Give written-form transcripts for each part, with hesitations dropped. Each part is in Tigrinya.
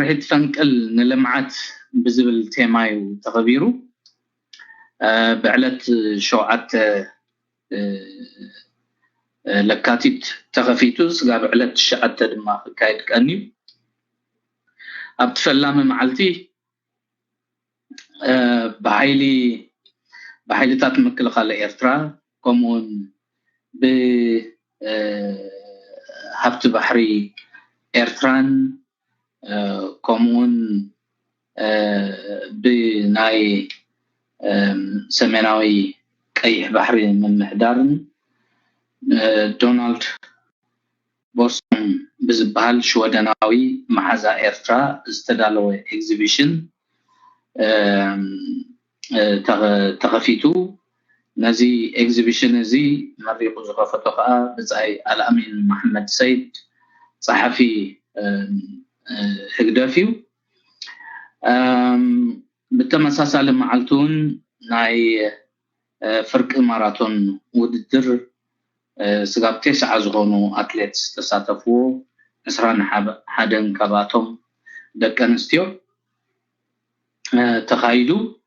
سرحت فنقل نلمعت بزبل تيمايو تغبيرو بعلت شوعت لكاتيت تغفيتوس قاب علت شعت دما كايد كانيو ابتفلام معلتي بحيلي تات مكلخال إيرترا كومون ب هبت بحري إيرتران كومون بناي سميناوي كيح بحري من محدارن دونالد بوسون بزبال شودناوي محازا إيرترا استدالو إكزيبيشن تغفيتو نزي إكزيبيشن نزي مريقو زغفتو خاء بزاي الأمين محمد سيد صحفي هقدافيو بالتمساسة لمعالتون ناي فرق ماراثون وددر سقاب 9 زغونو أتليتس تساتفو نسران حدن كباتهم دك أنستيو تخايدو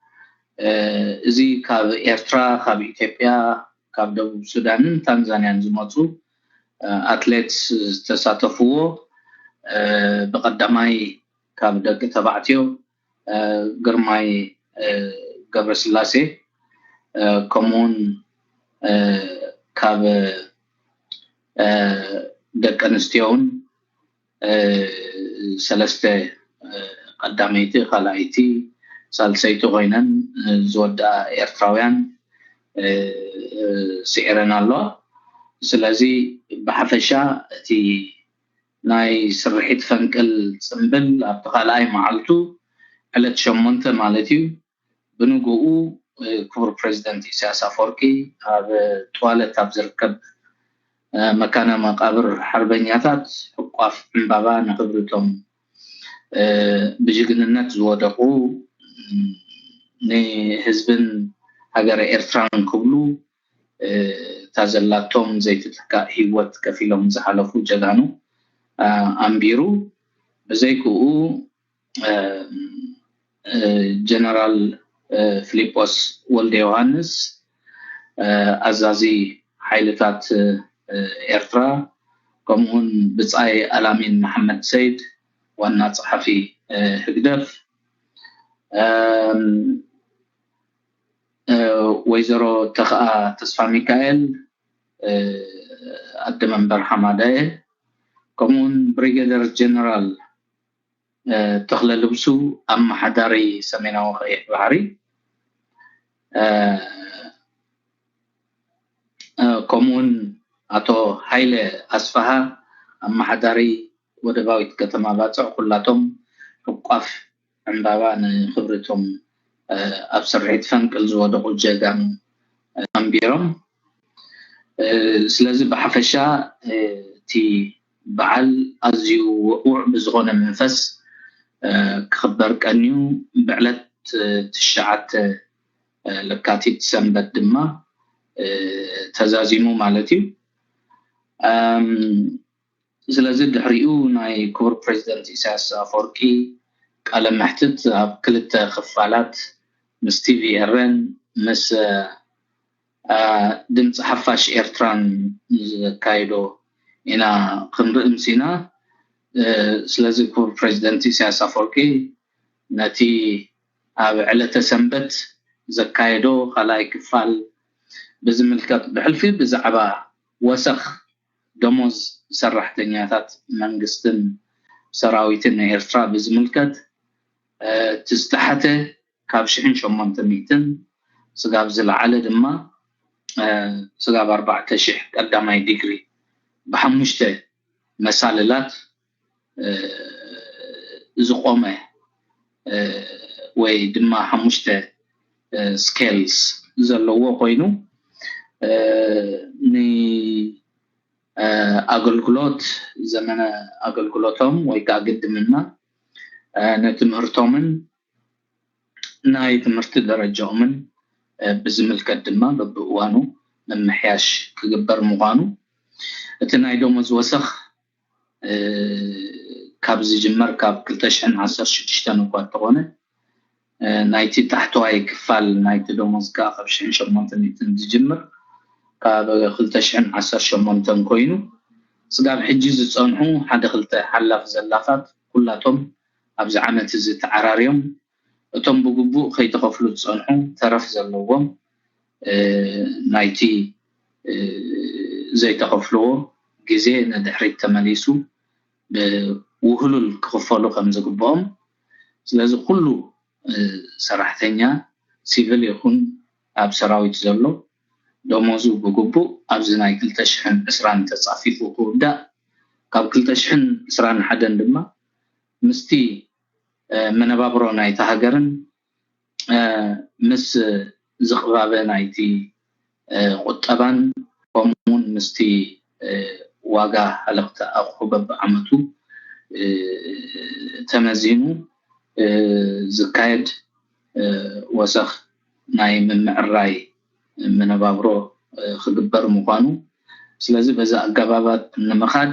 زي كاب إيرترا كاب إثيوبيا كاب دبوب السودان تنزانيا زموتو أتليتس تساتفو بقدماي كاب دك تبعتيو قرماي قبر سلاسي كومون كاب دك أنستيون سلسته قداميتي خلايتي سالسيتو غينن زودا إيرتراويان سيرنا الله سلازي بحفشا تي ناي سرحيت فنقل صنبل ابتقالاي معلتو على شمونت مالتيو بنوغو كبر بريزيدنت إسياس أفوركي هذا توالت أبزركب مكان مقابر حربينياتات حقاف بابا نقبرتهم بجننات زودقو ني حزبن هاجر إيرتران كبلو تازلاتهم زي تتكا هيوت كفيلهم زحلفو جدانو أمبيرو بزيكو جنرال فيليبوس ولد يوهانس أزازي حيلتات إيرترا كمون بصاي الامين محمد سيد وانا صحفي هقدف ويزرو تخا تصفى ميكائيل قد منبر حماده كمون بريغادير جنرال تخلى لبسو ام حداري سميناو خيح بحري كمون أتو هايلة أسفها أما حداري ودباويت كتما باتع كلاتهم حقاف عندابان خبرتهم أبصر عيد فنقل زودقو الجاقام أمبيرهم سلازي بحفشا تي بعل أزيو وقوع بزغون منفس كخبر كأنيو بعلت تشعات لكاتي تسنبت دما تزازيمو مالتي سلازي دحريو ناي كبر بريزيدنت إسياس أفوركي قال محتت كلت خفالات مس تي في ارن مس دمص حفاش إيرتران كايدو إنا قنر امسينا سلازي كبر بريزيدنت إسياس أفوركي ناتي علة سنبت زكايدو خلاي كفال بزملكات بحلفي بزعبا وسخ دموز سرحتنياتات منقستن سراويتن إيرترا بزملكات تستحته كابشحين شمونت ميتن سقاب زلعالة دما سقاب 14 قداماي ديجري بحمشته مساللات زقومه وي دما حمشته سكيلز زلو قوينو ني أقلقلوت زمن أقلقلوتهم ويكا قدمنا نتمهرتهم ناي تمرت درجهم بزمل قدمنا ببقوانو من محياش كقبر مغانو اتناي دومز وسخ ካብ ዝጅመር ካብ 2016 እኳ ተኾነ ናይቲ ታሕተዋይ ክፋል ናይቲ ደሞዝ ካብ 1800 ዝጅመር ካብ 2018 ኮይኑ ስጋብ ሕጂ ዝጸንሑ ሓደ ክልተ ሓላፍ ዘላፋት ኩላቶም ኣብዚ ዓመት እዚ ተዓራርዮም እቶም ብግቡእ ከይተኸፍሉ ዝጸንሑ ተረፍ ዘለዎም ናይቲ ዘይተኸፍልዎ ግዜ ንድሕሪት ተመሊሱ ብውህሉል ክኽፈሉ ከም ዝግብኦም ስለዚ ኩሉ ሰራሕተኛ ሲቪል ይኹን ኣብ ሰራዊት ዘሎ ደሞዙ ብግቡእ ኣብዚ ናይ 2020 ተጻፊፉ ክውዳእ ካብ 2021 ድማ ምስቲ መነባብሮ ናይቲ ሃገርን ምስ ዝቕባበ ናይቲ ቁጠባን ከምኡውን ምስቲ ዋጋ ሃለኽቲ ኣቑሑ በብዓመቱ ተመዚኑ ዝካየድ ወሰኽ ናይ ምምዕራይ መነባብሮ ክግበር ምዃኑ ስለዚ በዛ ኣገባባት ንምኻድ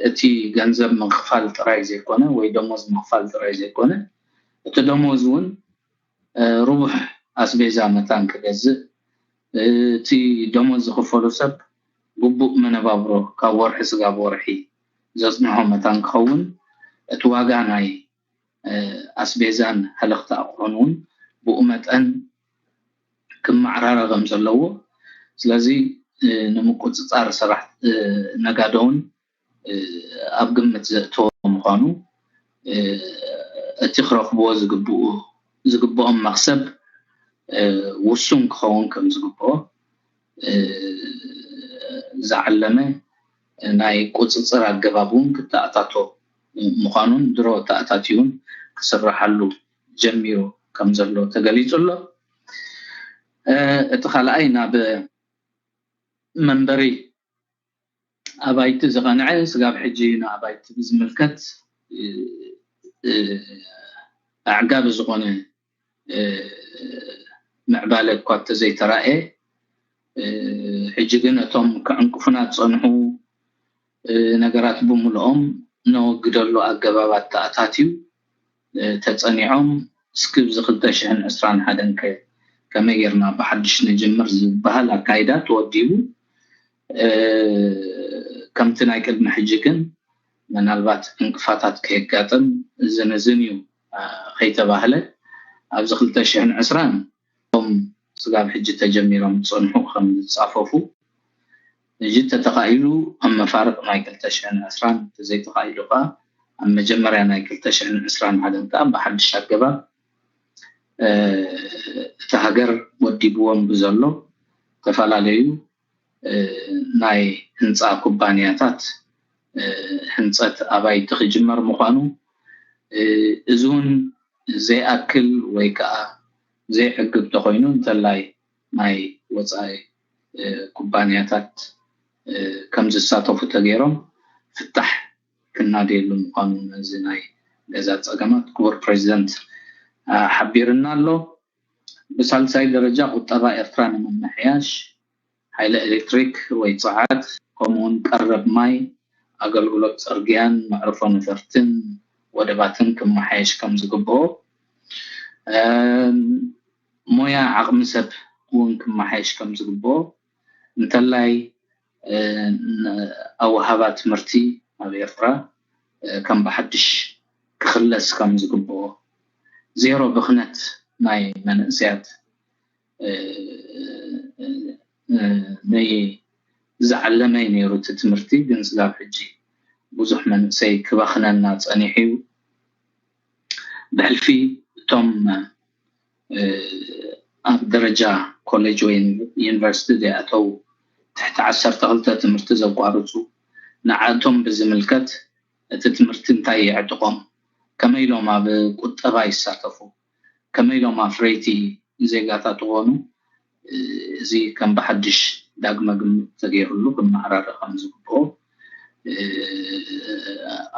እቲ ገንዘብ ምኽፋል ጥራይ ዘይኮነ ወይ ደሞዝ ምኽፋል ጥራይ ዘይኮነ እቲ ደሞዝ እውን ሩቡሕ ኣስቤዛ መታን ክገዝእ እቲ ደሞዝ ዝኽፈሉ ሰብ ግቡእ መነባብሮ ካብ ወርሒ ስጋብ ወርሒ ዘጽንሖ መታን ክኸውን እቲ ዋጋ ናይ ኣስቤዛን ሃለኽቲ ኣቑሑን እውን ብኡ መጠን ክመዓራረ ከም ዘለዎ ስለዚ ንምቁፅጻር ስራሕ ነጋዶውን ኣብ ግምት ዘእተዎ ምዃኑ እቲ ክረኽብዎ ዝግብኦም መኽሰብ ውሱን ክኸውን ከም ዝግብኦ ዝዓለመ ናይ ቁፅፅር ኣገባብ እውን ክተኣታቶ ምዃኑን ድሮ ተኣታትዩን ክስራሓሉ ጀሚሩ ከም ዘሎ ተገሊጹ ኣሎ እቲ ካልኣይ ናብ መንበሪ ኣባይቲ ዝቐንዐ ስጋብ ሕጂ ንኣባይቲ ብዝምልከት ኣዕጋቢ ዝኾነ ምዕባለ እኳ ተዘይተራእየ ሕጂ ግን እቶም ክዕንቅፉናት ፀንሑ ነገራት ብምልኦም ነወግደሉ ኣገባባት ተኣታትዩ ተጸኒዖም እስክብ 2021 ከመይ ጌርና ብሓድሽ ንጅምር ዝበሃል ኣካይዳ ተወዲቡ ከምቲ ናይ ቅድሚ ሕጂ ግን ምናልባት እንቅፋታት ከየጋጥም ዝንዝን እዩ ከይተባህለ ኣብዚ 2020 ቶም ስጋብ ሕጂ ተጀሚሮም ፀንሑ ከም ዝጻፈፉ እጂ ተተኻኢሉ ኣብ መፋርቕ ናይ 2020 ተዘይተኻኢሉ ኸ ኣብ መጀመርያ ናይ 2021 ከዓ ብሓድሽ ኣገባብ እቲ ሃገር ወዲብዎም ብዘሎ ተፈላለዩ ናይ ህንፃ ኩባንያታት ህንፀት ኣባይቲ ክጅመር ምዃኑ እዚ እውን ዘይኣክል ወይ ከዓ ዘይሕግብ ተኾይኑ እንተላይ ናይ ወፃኢ ኩባንያታት ከም ዝሳተፉ ተገይሮም ፍታሕ ክናደየሉ ምዃኑ እዚ ናይ ገዛ ፀገማት ክቡር ፕሬዚደንት ሓቢርና ኣሎ ብሳልሳይ ደረጃ ቁጠባ ኤርትራ ንምምሕያሽ ሓይሊ ኤሌክትሪክ ወይ ፀዓት ከምኡውን ቀረብ ማይ ኣገልግሎት ፅርግያን መዕርፎ ነፈርትን ወደባትን ክመሓየሽ ከም ዝግብኦ ሞያ ዓቕሚ ሰብ እውን ክመሓየሽ ከም ዝግብኦ እንተላይ ኣወሃባ ትምህርቲ ኣብ ኤርትራ ከም ብሓድሽ ክኽለስ ከም ዝግብኦ ዜሮ ብኽነት ናይ መንእስያት ናይ ዝዓለመይ ነይሩ እቲ ትምህርቲ ግን ስጋብ ሕጂ ብዙሕ መንእሰይ ክባኽነና ፀኒሑ ብሕልፊ እቶም ኣብ ደረጃ ኮሌጅ ወይ ዩኒቨርሲቲ ዘይኣተው ትሕቲ 12 ትምህርቲ ዘቋርፁ ንዓቶም ብዝምልከት እቲ ትምህርቲ እንታይ ይዕድቆም ከመይ ኢሎም ኣብ ቁጠባ ይሳተፉ ከመይ ኢሎም ኣፍረይቲ ዜጋታት ዝኾኑ እዚ ከም ብሓድሽ ዳግመ ግምት ተገይሩሉ ክመዓራረ ከም ዝግብኦ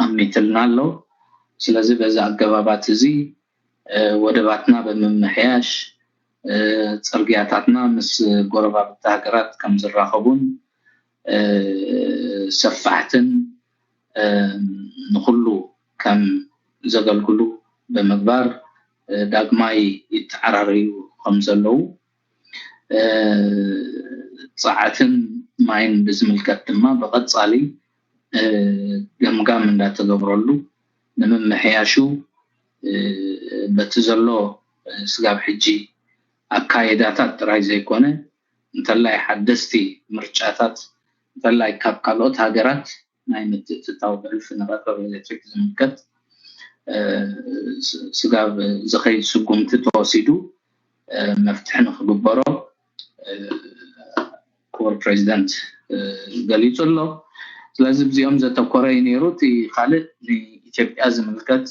ኣሚትልና ኣሎ ስለዚ በዛ ኣገባባት እዚ ወደባትና ብምምሕያሽ ፅርግያታትና ምስ ጎረባብቲ ሃገራት ከም ዝራኸቡን ሰፋሕትን ንኩሉ ከም ዘገልግሉ በመግባር ዳግማይ ይተዓራረዩ ከም ዘለው ጻዓትን ማይን ብዝምልከት ድማ በቀጻሊ ገምጋም እንዳተገብረሉ ንምምሕያሹ በትዘሎ ስጋብ ሕጂ አካይዳታት ጥራይ ዘይኮነ እንተላይ ሓደስቲ ምርጫታት እንተላይ ካብ ካልኦት ሃገራት ናይ ምትእትታው ሕልፍ ንረክብ ኤሌክትሪክ ዝምልከት ስጋብ ዝኸይድ ስጉምቲ ተወሲዱ መፍትሕ ንክግበሮ ክቡር ፕሬዚደንት ገሊጹ ኣሎ ስለዚ ብዚኦም ዘተኮረ ነይሩ እቲ ካልእ ንኢትዮጵያ ዝምልከት